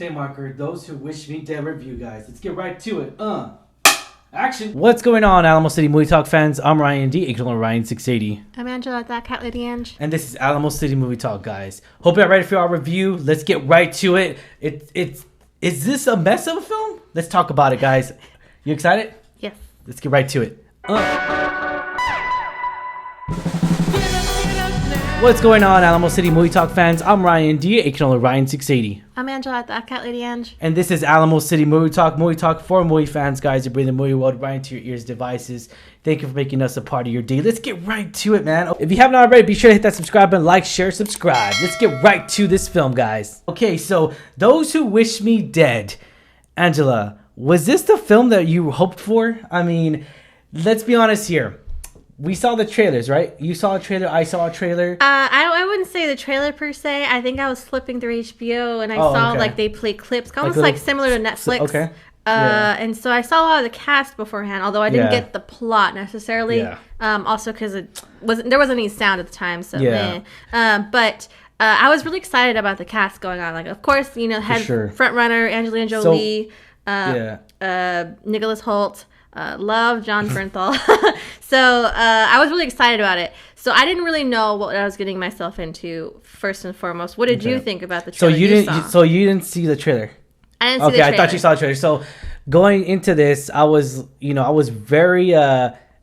Tape marker, those who wish me dead review, guys. Let's get right to it. Action. What's going on, Alamo City Movie Talk fans? I'm Ryan D, aka Ryan680. I'm Angela, that cat lady Ange. And this is Alamo City Movie Talk, guys. Hope you're ready for our review. Let's get right to it. Is this a mess of a film? Let's talk about it, guys. You excited? Yes. Let's get right to it. What's going on, Alamo City Movie Talk fans? I'm Ryan D, aka Ryan680. I'm Angela, that cat lady Ange. And this is Alamo City Movie Talk for movie fans, guys, who bring the movie world right into your ears, devices. Thank you for making us a part of your day. Let's get right to it, man. If you haven't already, be sure to hit that subscribe button, like, share, subscribe. Let's get right to this film, guys. Okay, so Those Who Wish Me Dead. Angela, was this the film that you hoped for? I mean, let's be honest here. We saw the trailers, right? You saw a trailer. I saw a trailer. I wouldn't say the trailer per se. I think I was flipping through HBO and I saw like they play clips, almost like similar to Netflix. Okay. And so I saw a lot of the cast beforehand, although I didn't get the plot necessarily. Yeah. Also because there wasn't any sound at the time, so but I was really excited about the cast going on. Like, of course, front runner Angelina Jolie, Nicholas Hoult. Love John Bernthal. So I was really excited about it. So I didn't really know what I was getting myself into. First and foremost, what did you think about the trailer? So you didn't see the trailer. I didn't see the trailer. I thought you saw the trailer. So going into this, I was very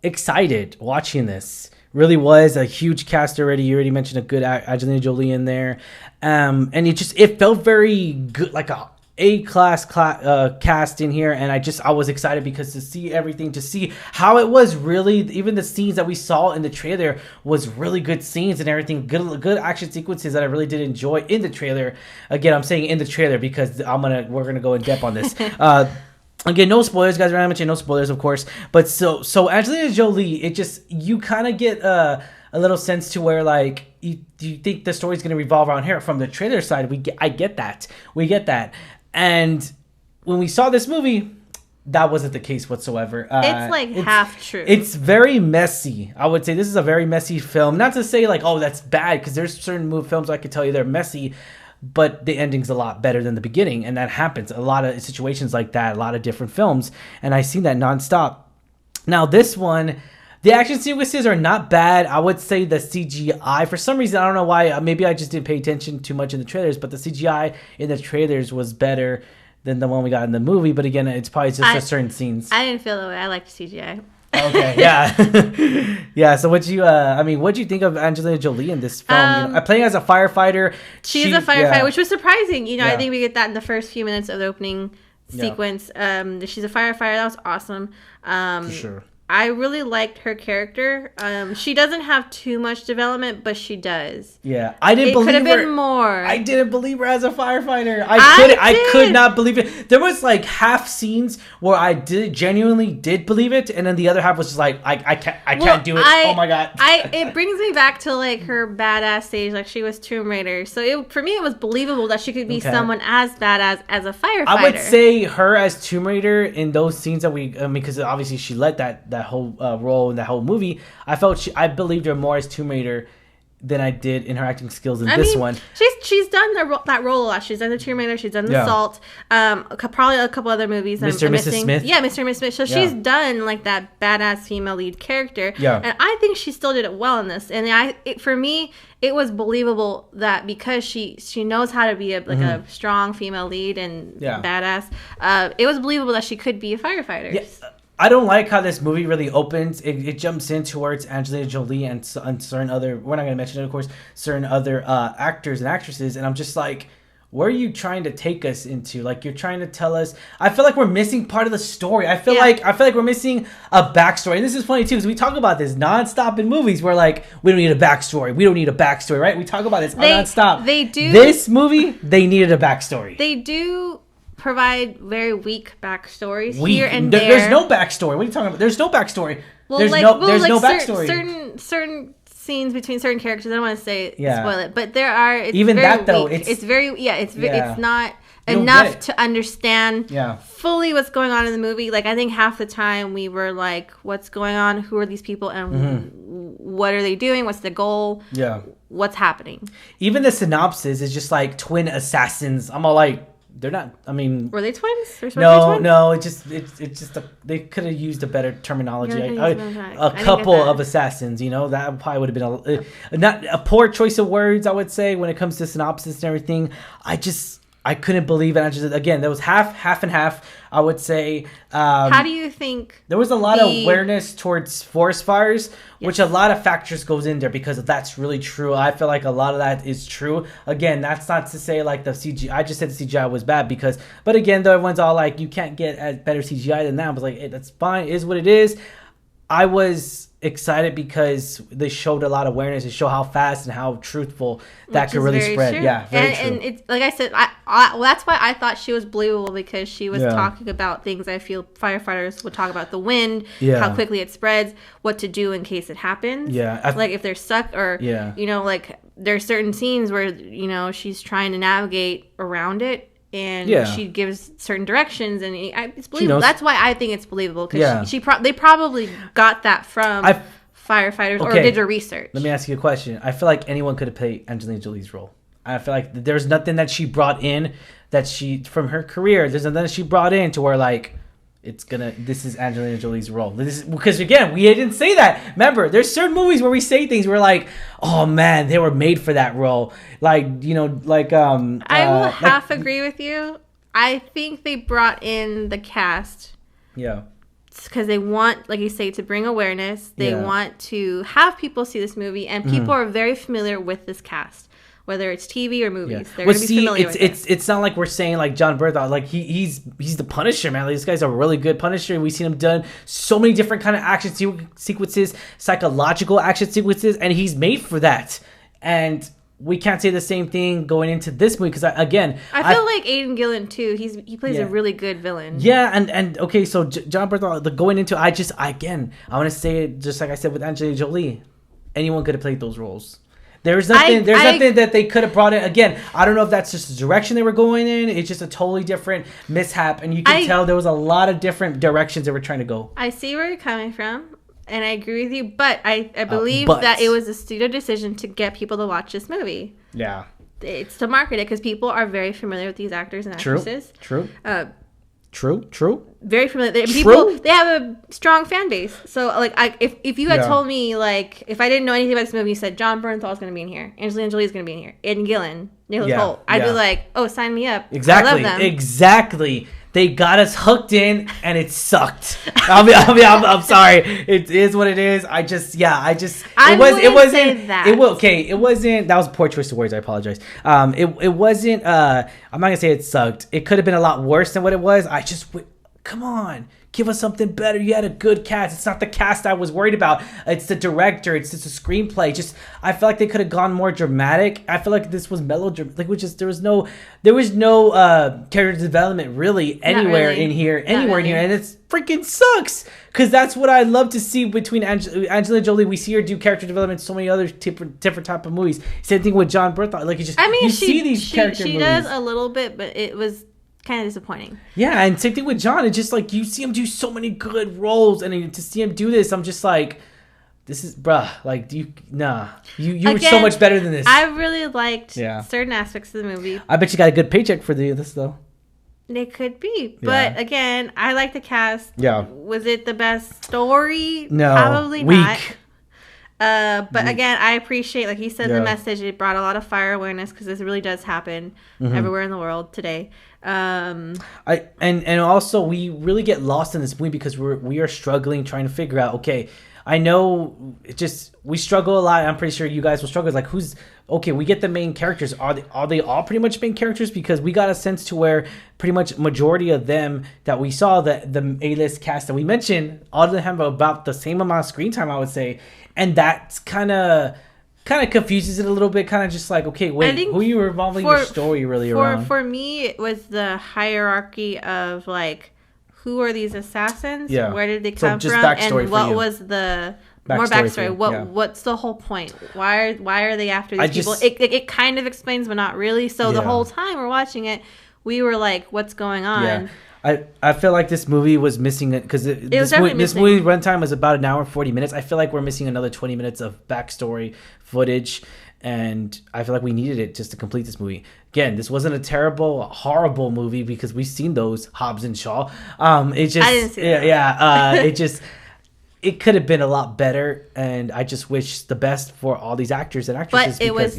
excited watching this. Really was a huge cast already. You already mentioned a good Angelina Jolie in there, and it felt very good, like A-class cast in here, and I was excited because to see everything, to see how it was really, even the scenes that we saw in the trailer was really good scenes and everything, good action sequences that I really did enjoy in the trailer. Again, I'm saying in the trailer because we're gonna go in depth on this. Again, no spoilers, guys. We're not mentioning no spoilers, of course. But so Angelina Jolie, you kind of get a little sense to where like you think the story's gonna revolve around her from the trailer side. We get that. And when we saw this movie, that wasn't the case whatsoever. It's half true. It's very messy. I would say this is a very messy film. Not to say like, oh, that's bad, because there's certain films I could tell you they're messy, but the ending's a lot better than the beginning. And that happens. A lot of situations like that, a lot of different films. And I've seen that nonstop. Now, this one, the action sequences are not bad. I would say the CGI, for some reason, I don't know why, maybe I just didn't pay attention too much in the trailers, but the CGI in the trailers was better than the one we got in the movie. But again, it's probably just for certain scenes. I didn't feel that way. I liked CGI. Okay, yeah. Yeah, so what'd you think of Angelina Jolie in this film? Playing as a firefighter. She's a firefighter, which was surprising. I think we get that in the first few minutes of the opening sequence. She's a firefighter. That was awesome. For sure. I really liked her character. She doesn't have too much development, but she does. Yeah, I didn't believe her. It could have been more. I didn't believe her as a firefighter. I could not believe it. There was like half scenes where I genuinely did believe it, and then the other half was just like, I can't do it. Oh my god. It brings me back to like her badass stage, like she was Tomb Raider. So for me, it was believable that she could be someone as badass as a firefighter. I would say her as Tomb Raider in those scenes that because obviously she led that whole role in that whole movie. I believed her more as Tomb Raider than I did in her acting skills in this one. She's done that role a lot. She's done the Tomb Raider. She's done the Salt. Probably a couple other movies. Mr. and Mrs. Smith. Yeah, Mr. and Mrs. Smith. So she's done like that badass female lead character. Yeah. And I think she still did it well in this. And for me, it was believable that because she knows how to be a strong female lead and badass, it was believable that she could be a firefighter. Yeah. I don't like how this movie really opens. It jumps in towards Angelina Jolie and certain other, we're not going to mention it, of course, certain other actors and actresses. And I'm just like, where are you trying to take us into? Like, you're trying to tell us, I feel like we're missing part of the story. I feel like we're missing a backstory. And this is funny too, because we talk about this nonstop in movies. We're like, we don't need a backstory, right? We talk about this nonstop. They do. This movie, they needed a backstory. They do provide very weak backstories here and there. There's no backstory. What are you talking about? There's no backstory. Well, there's no backstory. Certain scenes between certain characters. I don't want to spoil it, but there are. It's even very that though, weak. It's not enough to understand fully what's going on in the movie. Like, I think half the time we were like, what's going on? Who are these people? And what are they doing? What's the goal? Yeah. What's happening? Even the synopsis is just like twin assassins. I'm all like, they're not. I mean, were they twins? No. It's just they could have used a better terminology. A couple of assassins. That probably would have been not a poor choice of words. I would say when it comes to synopsis and everything. I couldn't believe it. Again, there was half and half. I would say. How do you think there was a lot of awareness towards forest fires, which a lot of factors goes in there because that's really true. I feel like a lot of that is true. Again, that's not to say like the CGI. I just said the CGI was bad but again, though everyone's all like, you can't get as better CGI than that. I was like, hey, that's fine. It is what it is. I was excited because they showed a lot of awareness. They show how fast and how truthful that could really spread. True. Yeah, very true. And it's like I said, well, that's why I thought she was believable because she was talking about things I feel firefighters would talk about: the wind, how quickly it spreads, what to do in case it happens. Yeah, like if they're stuck or like there's certain scenes where she's trying to navigate around it. And she gives certain directions, and it's believable. That's why I think it's believable because they probably got that from firefighters or did their research. Let me ask you a question. I feel like anyone could have played Angelina Jolie's role. I feel like there's nothing that she brought in from her career. There's nothing that she brought in to where like this is Angelina Jolie's role. Because again, we didn't say that. Remember, there's certain movies where we say things we're like, oh man, they were made for that role. Like, I will half agree with you. I think they brought in the cast. Yeah. Because they want, like you say, to bring awareness. They want to have people see this movie, and people are very familiar with this cast. Whether it's TV or movies, they're going to be familiar with it. It's not like we're saying like John Bernthal, like he's the Punisher, man. Like, this guy's a really good Punisher. We've seen him done so many different kind of action sequences, psychological action sequences, and he's made for that. And we can't say the same thing going into this movie because I feel like Aidan Gillen too. He plays a really good villain. Yeah, and okay, so John Bernthal, going into I want to say it just like I said with Angelina Jolie, anyone could have played those roles. There's nothing that they could have brought in. Again, I don't know if that's just the direction they were going in. It's just a totally different mishap. And you can tell there was a lot of different directions they were trying to go. I see where you're coming from. And I agree with you. But I believe that it was a studio decision to get people to watch this movie. Yeah. It's to market it because people are very familiar with these actors and actresses. True. True. Very familiar. They have a strong fan base. So, like, if you had told me, like, if I didn't know anything about this movie, you said John Bernthal is going to be in here, Angelina Jolie is going to be in here, Aidan Gillen, Nicholas Hoult, I'd be like, oh, sign me up. Exactly. I love them. Exactly. They got us hooked in, and it sucked. I'm sorry. It is what it is. It wasn't. That was a poor choice of words. I apologize. It wasn't. I'm not gonna say it sucked. It could have been a lot worse than what it was. Come on, give us something better. You had a good cast. It's not the cast I was worried about. It's the director. It's just a screenplay. I feel like they could have gone more dramatic. I feel like this was melodramatic. Like, there was no character development really anywhere in here, and it freaking sucks. Because that's what I love to see between Angelina Jolie. We see her do character development in so many other different type of movies. Same thing with John Bernthal. Like, she does a little bit, but it was kind of disappointing. Yeah, and same thing with John. It's just like you see him do so many good roles, and to see him do this, I'm just like, this is like you were so much better than this. I really liked certain aspects of the movie. I bet you got a good paycheck for this though. It could be, but again, I like the cast. Yeah, was it the best story? No, probably not. But again, I appreciate, like he said, the message. It brought a lot of fire awareness because this really does happen everywhere in the world today. And also we really get lost in this movie because we are struggling trying to figure out. Okay, I know we struggle a lot. I'm pretty sure you guys will struggle. It's like we get the main characters. Are they all pretty much main characters? Because we got a sense to where pretty much majority of them that we saw, the A-list cast that we mentioned, all of them have about the same amount of screen time, I would say. And that's kind of confuses it a little bit. Kind of just like, okay, wait, who are you revolving your story really around? For me, it was the hierarchy of like, who are these assassins? Yeah. Where did they come from? And what was the more backstory? What's the whole point? Why are they after these people? It kind of explains, but not really. So the whole time we're watching it, we were like, what's going on? Yeah. I feel like this movie was missing it because this movie runtime was about an hour and 40 minutes. I feel like we're missing another 20 minutes of backstory footage. and I feel like we needed it just to complete this movie. Again, this wasn't a terrible, horrible movie because we've seen those, Hobbs and Shaw. It just, I didn't see that. It could have been a lot better, and I just wish the best for all these actors and actresses. But it was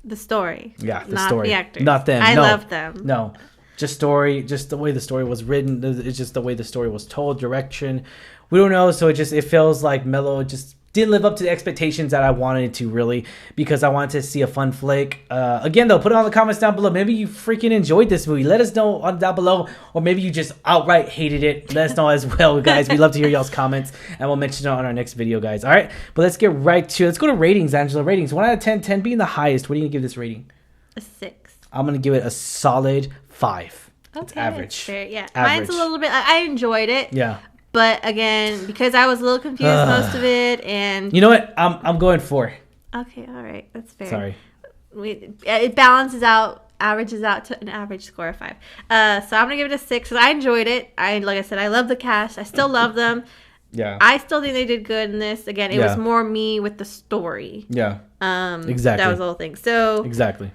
the story. Yeah, not story. The actors. Not them. I love them. No, just story, just the way the story was written. It's just the way the story was told, direction. We don't know, so it feels like Mello just didn't live up to the expectations that I wanted it to, really, because I wanted to see a fun flick. Again, though, put it on the comments down below. Maybe you freaking enjoyed this movie. Let us know down below, or maybe you just outright hated it. Let us know as well, guys. We love to hear y'all's comments, and we'll mention it on our next video, guys. All right, but let's get right to it. Let's go to ratings, Angela. Ratings, 1 out of 10, 10 being the highest. What are you going to give this rating? A 6. I'm going to give it a solid 5. Okay, it's average. Fair. Yeah, average. Mine's a little bit. I enjoyed it. Yeah. But again, because I was a little confused most of it, and you know what, I'm going 4. Okay, all right, that's fair. Sorry, it balances out, averages out to an average score of 5. So I'm gonna give it a 6 because I enjoyed it. Like I said, I love the cast. I still love them. Yeah, I still think they did good in this. Again, it was more me with the story. Yeah, exactly. That was the whole thing. So exactly,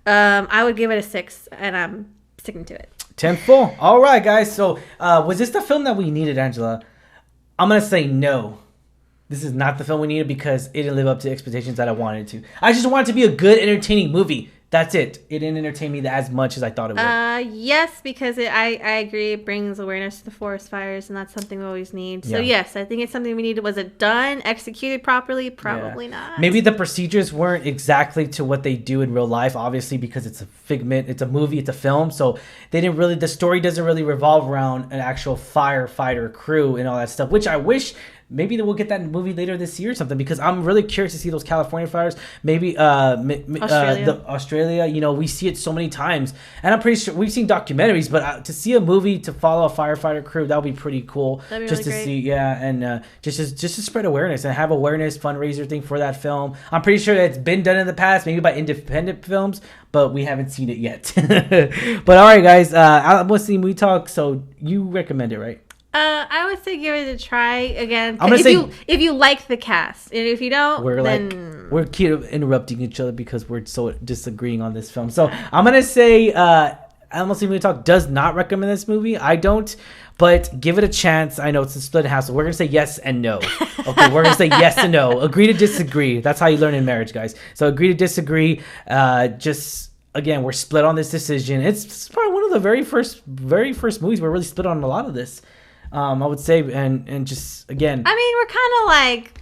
I would give it a 6, and I'm sticking to it. 10 full. All right, guys. So, was this the film that we needed, Angela? I'm going to say no. This is not the film we needed because it didn't live up to the expectations that I wanted it to. I just wanted it to be a good, entertaining movie. That's it. It didn't entertain me as much as I thought it would. Yes, because I agree. It brings awareness to the forest fires, and that's something we always need. So, yes, I think it's something we needed. Was it done, executed properly? Probably not. Maybe the procedures weren't exactly to what they do in real life, obviously, because it's a figment. It's a movie. It's a film. So, the story doesn't really revolve around an actual firefighter crew and all that stuff, which I wish... Maybe we'll get that movie later this year or something, because I'm really curious to see those California fires. Maybe Australia. You know, we see it so many times, and I'm pretty sure we've seen documentaries, but to see a movie to follow a firefighter crew, that would be pretty cool. That'd be just really to great. See, and just to spread awareness and have awareness fundraiser thing for that film. I'm pretty sure that it's been done in the past, maybe by independent films, but we haven't seen it yet. But all right, guys, Alamo City Movie Talk. So you recommend it, right? I would say give it a try again. I'm gonna say if you like the cast, and if you don't, we're keep interrupting each other because we're so disagreeing on this film. So I'm gonna say Alamo City Movie Talk does not recommend this movie. I don't, but give it a chance. I know it's a split house, so we're gonna say yes and no. Okay, we're gonna say yes and no. Agree to disagree. That's how you learn in marriage, guys. So agree to disagree. Again, we're split on this decision. It's probably one of the very first movies we're really split on a lot of this. I would say, and just again, I mean, we're kind of like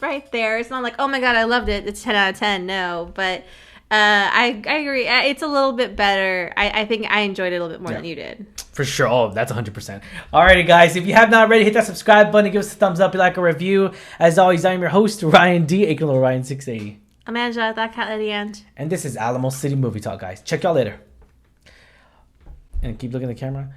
right there. It's not like, oh my god, I loved it. It's 10 out of 10. No, but I agree. It's a little bit better. I think I enjoyed it a little bit more than you did. For sure. Oh, that's 100%. Alrighty, guys. If you have not already, hit that subscribe button. Give us a thumbs up. You like a review. As always, I'm your host, Ryan D. aka Ryan680. I'm Angela, that cat at the end. And this is Alamo City Movie Talk, guys. Check y'all later. And keep looking at the camera.